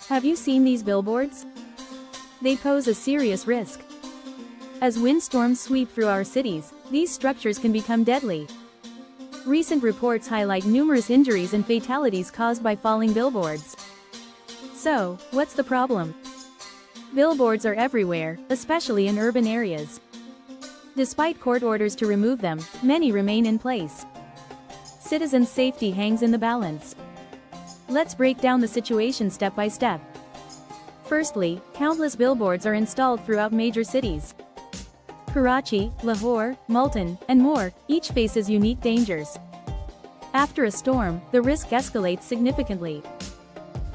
Have you seen these billboards? They pose a serious risk. As windstorms sweep through our cities, these structures can become deadly. Recent reports highlight numerous injuries and fatalities caused by falling billboards. So, what's the problem? Billboards are everywhere, especially in urban areas. Despite court orders to remove them, many remain in place. Citizens' safety hangs in the balance. Let's break down the situation step by step. Firstly, countless billboards are installed throughout major cities. Karachi, Lahore, Multan, and more, each faces unique dangers. After a storm, the risk escalates significantly.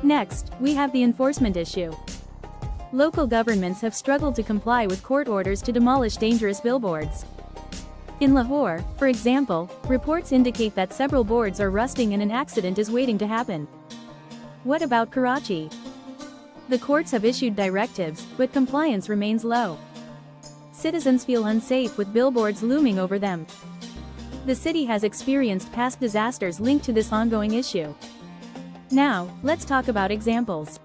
Next, we have the enforcement issue. Local governments have struggled to comply with court orders to demolish dangerous billboards. In Lahore, for example, reports indicate that several boards are rusting and an accident is waiting to happen. What about Karachi? The courts have issued directives, but compliance remains low. Citizens feel unsafe with billboards looming over them. The city has experienced past disasters linked to this ongoing issue. Now, let's talk about examples.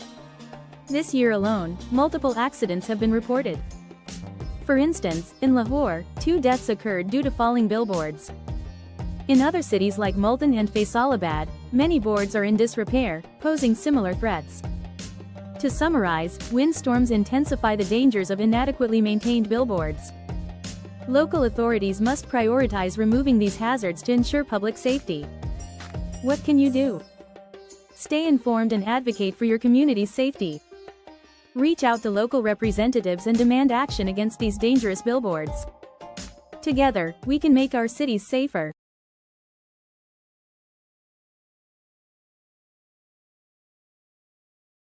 This year alone, multiple accidents have been reported. For instance, in Lahore, 2 deaths occurred due to falling billboards. In other cities like Multan and Faisalabad, many boards are in disrepair, posing similar threats. To summarize, windstorms intensify the dangers of inadequately maintained billboards. Local authorities must prioritize removing these hazards to ensure public safety. What can you do? Stay informed and advocate for your community's safety. Reach out to local representatives and demand action against these dangerous billboards. Together, we can make our cities safer.